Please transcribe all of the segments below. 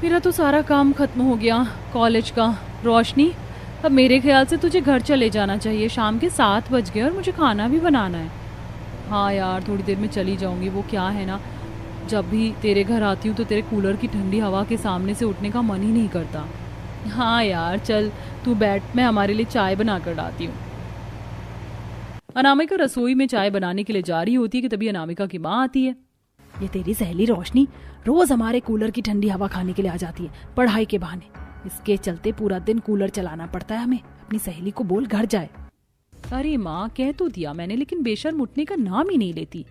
मेरा तो सारा काम खत्म हो गया कॉलेज का। रोशनी, अब मेरे ख्याल से तुझे घर चले जाना चाहिए। शाम के 7 बज गए और मुझे खाना भी बनाना है। हाँ यार, थोड़ी देर में चली जाऊंगी। वो क्या है ना, जब भी तेरे घर आती हूँ तो तेरे कूलर की ठंडी हवा के सामने से उठने का मन ही नहीं करता। हाँ यार चल, तू बैठ, मैं हमारे लिए चाय बना कर लाती हूँ। अनामिका रसोई में चाय बनाने के लिए जा रही होती है कि तभी अनामिका की माँ आती है। ये तेरी सहेली रोशनी रोज हमारे कूलर की ठंडी हवा खाने के लिए आ जाती है पढ़ाई के बहाने। इसके चलते पूरा दिन कूलर चलाना पड़ता है हमें। अपनी सहेली को बोल घर जाए। अरे माँ, कह तो दिया मैंने, लेकिन बेशर्म उठने का नाम ही नहीं लेती।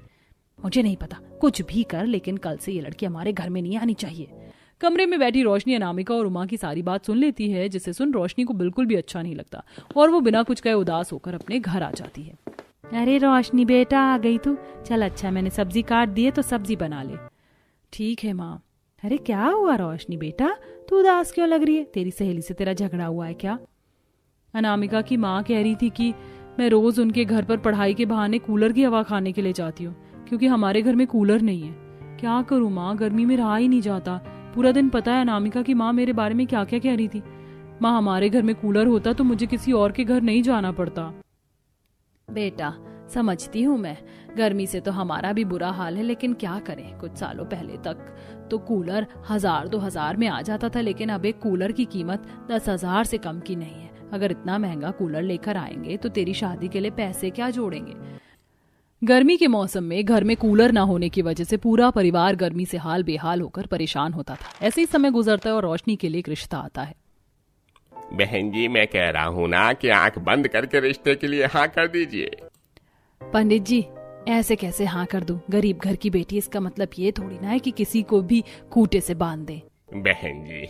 मुझे नहीं पता, कुछ भी कर, लेकिन कल से ये लड़की हमारे घर में नहीं आनी चाहिए। कमरे में बैठी रोशनी अनामिका और उमा की सारी बात सुन लेती है, जिसे सुन रोशनी को बिल्कुल भी अच्छा नहीं लगता और वो बिना कुछ कहे उदास होकर अपने घर आ जाती है। अरे रोशनी बेटा, आ गई तू? चल अच्छा, मैंने सब्जी काट दी है तो सब्जी बना ले। ठीक है माँ। अरे क्या हुआ रोशनी बेटा, तू उदास क्यों लग रही है? तेरी सहेली से तेरा झगड़ा हुआ है क्या? अनामिका की माँ कह रही थी कि मैं रोज उनके घर पर पढ़ाई के बहाने कूलर की हवा खाने के लिए जाती हूँ, क्योंकि हमारे घर में कूलर नहीं है। क्या करूँ माँ, गर्मी में रहा ही नहीं जाता पूरा दिन। पता है अनामिका की माँ मेरे बारे में क्या क्या कह रही थी? माँ, हमारे घर में कूलर होता तो मुझे किसी और के घर नहीं जाना पड़ता। बेटा समझती हूँ मैं, गर्मी से तो हमारा भी बुरा हाल है, लेकिन क्या करें, कुछ सालों पहले तक तो कूलर 1000-2000 में आ जाता था, लेकिन अब एक कूलर की कीमत 10,000 से कम की नहीं है। अगर इतना महंगा कूलर लेकर आएंगे तो तेरी शादी के लिए पैसे क्या जोड़ेंगे? गर्मी के मौसम में घर में कूलर ना होने की वजह से पूरा परिवार गर्मी से हाल बेहाल होकर परेशान होता था। ऐसे ही समय गुजरता है और रोशनी के लिए एक रिश्ता आता है। बहन जी, मैं कह रहा हूँ ना कि आंख बंद करके रिश्ते के लिए हाँ कर दीजिए। पंडित जी, ऐसे कैसे हाँ कर दूं? गरीब घर की बेटी, इसका मतलब ये थोड़ी ना है कि किसी को भी खूंटे से बांध दे। बहन जी,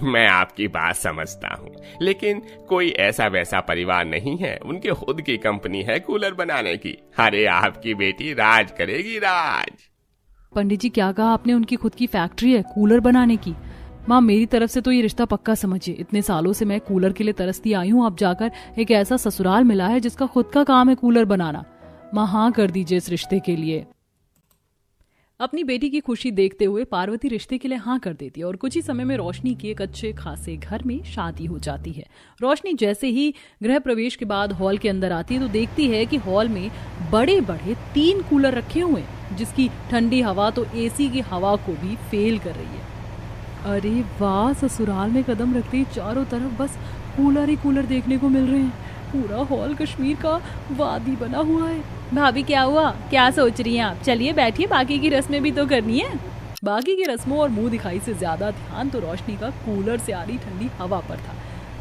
मैं आपकी बात समझता हूँ, लेकिन कोई ऐसा वैसा परिवार नहीं है, उनके खुद की कंपनी है कूलर बनाने की। अरे आपकी बेटी राज करेगी, राज। पंडित जी, क्या कहा आपने? उनकी खुद की फैक्ट्री है कूलर बनाने की? माँ, मेरी तरफ से तो ये रिश्ता पक्का समझिए। इतने सालों से मैं कूलर के लिए तरसती आई हूँ, अब जाकर एक ऐसा ससुराल मिला है जिसका खुद का काम है कूलर बनाना। माँ, हाँ कर दीजिए इस रिश्ते के लिए। अपनी बेटी की खुशी देखते हुए पार्वती रिश्ते के लिए हाँ कर देती है और कुछ ही समय में रोशनी की एक अच्छे खासे घर में शादी हो जाती है। रोशनी जैसे ही गृह प्रवेश के बाद हॉल के अंदर आती है तो देखती है कि हॉल में बड़े बड़े 3 कूलर रखे हुए हैं, जिसकी ठंडी हवा तो एसी की हवा को भी फेल कर रही है। अरे वाह, ससुराल में कदम रखते ही चारों तरफ बस कूलर ही कूलर देखने को मिल रहे हैं। पूरा हॉल कश्मीर का वादी बना हुआ है। भाभी क्या हुआ, क्या सोच रही हैं आप? चलिए बैठिए, बाकी की रस्में भी तो करनी है। बाकी की रस्मों और मुंह दिखाई से ज्यादा ध्यान तो रोशनी का कूलर से आ रही ठंडी हवा पर था।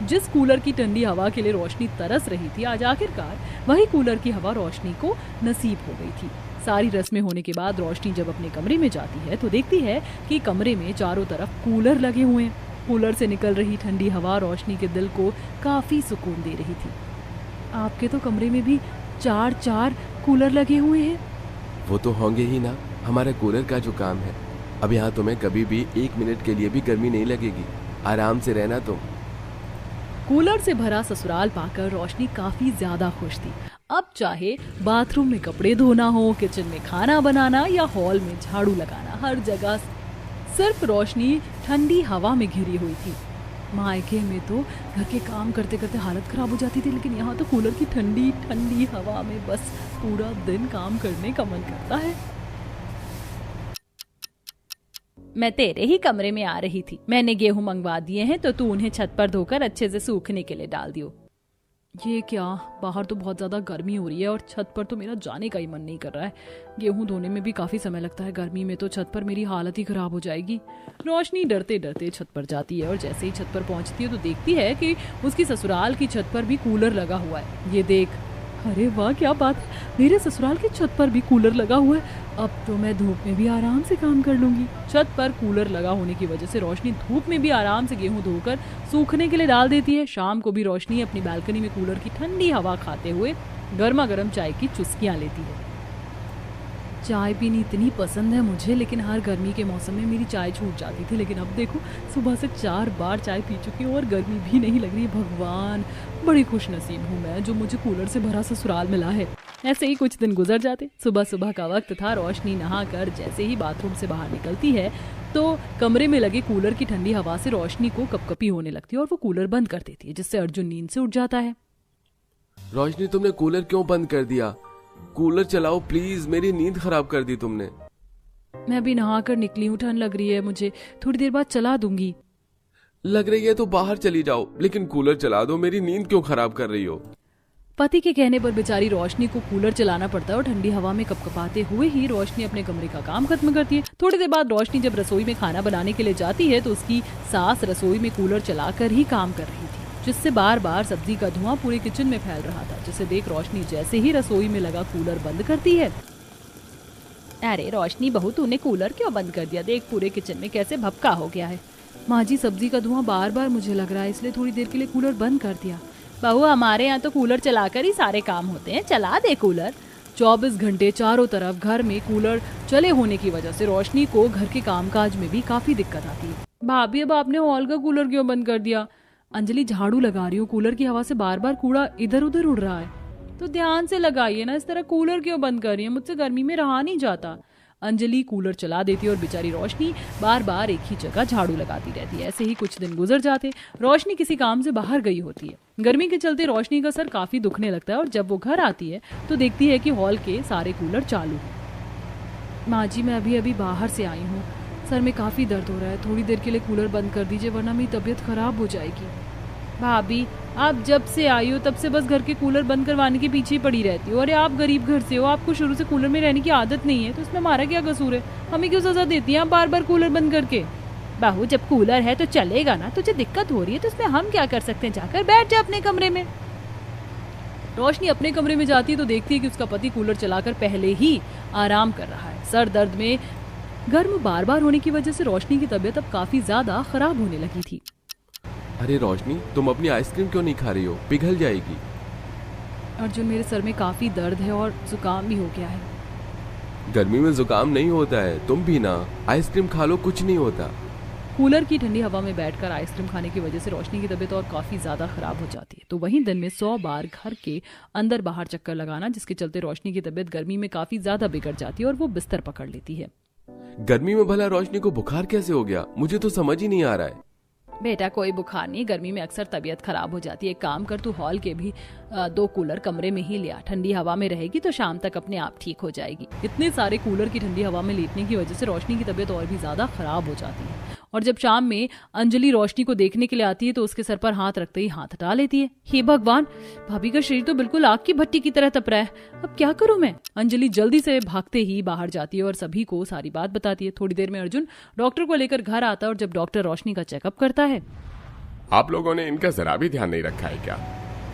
जिस कूलर की ठंडी हवा के लिए रोशनी तरस रही थी, आज आखिरकार वही कूलर की हवा रोशनी को नसीब हो गई थी। सारी रस्में होने के बाद रोशनी जब अपने कमरे में जाती है तो देखती है कि कमरे में चारों तरफ कूलर लगे हुए हैं। कूलर से निकल रही ठंडी हवा रोशनी के दिल को काफी सुकून दे रही थी। आपके तो कमरे में भी 4 कूलर लगे हुए हैं। वो तो होंगे ही ना, हमारे कूलर का जो काम है। अब यहाँ तुम्हें कभी भी 1 मिनट के लिए भी गर्मी नहीं लगेगी, आराम से रहना तुम। कूलर से भरा ससुराल पाकर रोशनी काफी ज्यादा खुश थी। अब चाहे बाथरूम में कपड़े धोना हो, किचन में खाना बनाना या हॉल में झाड़ू लगाना, हर जगह सिर्फ रोशनी ठंडी हवा में घिरी हुई थी। मायके में तो घर के काम करते करते हालत खराब हो जाती थी, लेकिन यहाँ तो कूलर की ठंडी ठंडी हवा में बस पूरा दिन काम करने का मन करता है। मैं तेरे ही कमरे में आ रही थी। मैंने गेहूं मंगवा दिए हैं तो तू उन्हें छत पर धोकर अच्छे से सूखने के लिए डाल दियो। ये क्या, बाहर तो बहुत ज्यादा गर्मी हो रही है और छत पर तो मेरा जाने का ही मन नहीं कर रहा है। गेहूं धोने में भी काफी समय लगता है, गर्मी में तो छत पर मेरी हालत ही खराब हो जाएगी। रोशनी डरते डरते छत पर जाती है और जैसे ही छत पर पहुंचती है तो देखती है कि उसकी ससुराल की छत पर भी कूलर लगा हुआ है। ये देख, अरे वाह क्या बात है, मेरे ससुराल की छत पर भी कूलर लगा हुआ है। अब तो मैं धूप में भी आराम से काम कर लूंगी। छत पर कूलर लगा होने की वजह से रोशनी धूप में भी आराम से गेहूं धोकर सूखने के लिए डाल देती है। शाम को भी रोशनी अपनी बालकनी में कूलर की ठंडी हवा खाते हुए गर्मा गर्म चाय की चुस्कियां लेती है। चाय पीनी इतनी पसंद है मुझे, लेकिन हर गर्मी के मौसम में मेरी चाय छूट जाती थी। लेकिन अब देखो, सुबह से 4 बार चाय पी चुकी हूँ और गर्मी भी नहीं लग रही। भगवान, बड़ी खुश नसीब हूँ मैं जो मुझे कूलर से भरा ससुराल मिला है। ऐसे ही कुछ दिन गुजर जाते। सुबह सुबह का वक्त था। रोशनी नहाकर जैसे ही बाथरूम से बाहर निकलती है तो कमरे में लगे कूलर की ठंडी हवा से रोशनी को कपकपी होने लगती है और वो कूलर बंद कर देती है, जिससे अर्जुन नींद से उठ जाता है। रोशनी, तुमने कूलर क्यों बंद कर दिया? कूलर चलाओ प्लीज, मेरी नींद खराब कर दी तुमने। मैं अभी नहाकर निकली हूँ, ठंड लग रही है मुझे, थोड़ी देर बाद चला दूंगी। लग रही है तो बाहर चली जाओ, लेकिन कूलर चला दो, मेरी नींद क्यों खराब कर रही हो? पति के कहने पर बेचारी रोशनी को कूलर चलाना पड़ता है और ठंडी हवा में कपकपाते हुए ही रोशनी अपने कमरे का काम खत्म करती है। थोड़ी देर बाद रोशनी जब रसोई में खाना बनाने के लिए जाती है तो उसकी सास रसोई में कूलर चलाकर ही काम कर रही थी, जिससे बार बार सब्जी का धुआं पूरे किचन में फैल रहा था, जिसे देख रोशनी जैसे ही रसोई में लगा कूलर बंद करती है। अरे रोशनी बहू, तूने कूलर क्यों बंद कर दिया? देख पूरे किचन में कैसे भपका हो गया है। माँ जी, सब्जी का धुआं बार बार मुझे लग रहा है, इसलिए थोड़ी देर के लिए कूलर बंद कर दिया। बहू, हमारे यहाँ तो कूलर चलाकर ही सारे काम होते हैं, चला दे कूलर। 24 घंटे चारों तरफ घर में कूलर चले होने की वजह से रोशनी को घर के कामकाज में भी काफी दिक्कत आती है। भाभी, अब आपने हॉल का कूलर क्यों बंद कर दिया? अंजलि, झाड़ू लगा रही हूँ, कूलर की हवा से बार बार कूड़ा इधर उधर उड़ रहा है, तो ध्यान से लगाइए ना, इस तरह कूलर क्यों बंद कर रही है? मुझसे गर्मी में रहा नहीं जाता। अंजलि कूलर चला देती है और बेचारी रोशनी बार बार एक ही जगह झाड़ू लगाती रहती है। ऐसे ही कुछ दिन गुजर जाते। रोशनी किसी काम से बाहर गई होती है। गर्मी के चलते रोशनी का सर काफी दुखने लगता है और जब वो घर आती है तो देखती है कि हॉल के सारे कूलर चालू हैं। माँ जी, मैं अभी अभी बाहर से आई हूँ, सर में काफी दर्द हो रहा है, थोड़ी देर के लिए कूलर बंद कर दीजिए वरना मेरी तबीयत खराब हो जाएगी। भाभी, आप जब से आई हो तब से बस घर के कूलर बंद करवाने के पीछे ही पड़ी रहती हो। अरे आप गरीब घर से हो, आपको शुरू से कूलर में रहने की आदत नहीं है, तो इसमें हमारा क्या कसूर है? हमें क्यों सजा देती हैं आप बार बार कूलर बंद करके? बहू, जब कूलर है तो चलेगा ना, तुझे दिक्कत हो रही है तो इसमें हम क्या कर सकते हैं? जाकर बैठ जा अपने कमरे में। रोशनी अपने कमरे में जाती है तो देखती है कि उसका पति कूलर चलाकर पहले ही आराम कर रहा है। सर दर्द में गर्म बार बार होने की वजह से रोशनी की तबीयत अब काफी ज्यादा खराब होने लगी थी। अरे रोशनी, तुम अपनी आइसक्रीम क्यों नहीं खा रही हो? पिघल जाएगी। अर्जुन, मेरे सर में काफी दर्द है और जुकाम भी हो गया है। गर्मी में जुकाम नहीं होता है, तुम भी ना आइसक्रीम खा लो, कुछ नहीं होता। कूलर की ठंडी हवा में बैठकर आइसक्रीम खाने की वजह से रोशनी की तबीयत और काफी ज्यादा खराब हो जाती है। तो वहीं दिन में 100 बार घर के अंदर बाहर चक्कर लगाना, जिसके चलते रोशनी की तबीयत गर्मी में काफी ज्यादा बिगड़ जाती है और वो बिस्तर पकड़ लेती है। गर्मी में भला रोशनी को बुखार कैसे हो गया? मुझे तो समझ ही नहीं आ रहा है। बेटा, कोई बुखार नहीं, गर्मी में अक्सर तबीयत खराब हो जाती है। एक काम कर, तू हॉल के भी 2 कूलर कमरे में ही लिया, ठंडी हवा में रहेगी तो शाम तक अपने आप ठीक हो जाएगी। इतने सारे कूलर की ठंडी हवा में लेटने की वजह से रोशनी की तबीयत और भी ज्यादा खराब हो जाती है। और जब शाम में अंजलि रोशनी को देखने के लिए आती है तो उसके सर पर हाथ रखते ही हाथ हटा लेती है। हे भगवान, भाभी का शरीर तो बिल्कुल आग की भट्टी की तरह तप रहा है, अब क्या करूं मैं? अंजलि जल्दी से भागते ही बाहर जाती है और सभी को सारी बात बताती है। थोड़ी देर में अर्जुन डॉक्टर को लेकर घर आता है और जब डॉक्टर रोशनी का चेकअप करता है। आप लोगों ने इनका जरा भी ध्यान नहीं रखा है क्या?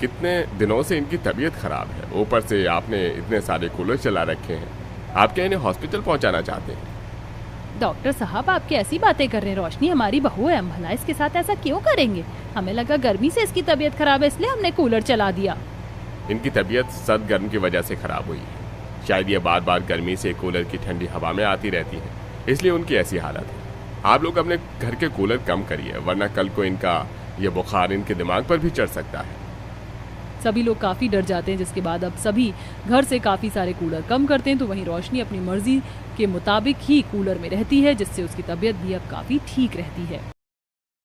कितने दिनों से इनकी तबीयत खराब है, ऊपर से आपने इतने सारे कूलर चला रखे हैं। आप क्या इन्हें हॉस्पिटल पहुंचाना चाहते हैं? डॉक्टर साहब, आप कैसी बातें कर रहे हैं? रोशनी हमारी बहू है, हम भला इसके साथ ऐसा क्यों करेंगे? हमें लगा गर्मी से इसकी तबीयत खराब है इसलिए हमने कूलर चला दिया। इनकी तबीयत सर्द गर्म की वजह से खराब हुई है। शायद ये बार बार गर्मी से कूलर की ठंडी हवा में आती रहती है, इसलिए उनकी ऐसी हालत है। आप लोग अपने घर के कूलर कम करिए, वरना कल को इनका ये बुखार इनके दिमाग पर भी चढ़ सकता है। सभी लोग काफी डर जाते हैं, जिसके बाद अब सभी घर से काफी सारे कूलर कम करते हैं। तो वहीं रोशनी अपनी मर्जी के मुताबिक ही कूलर में रहती है, जिससे उसकी तबीयत भी अब काफी ठीक रहती है।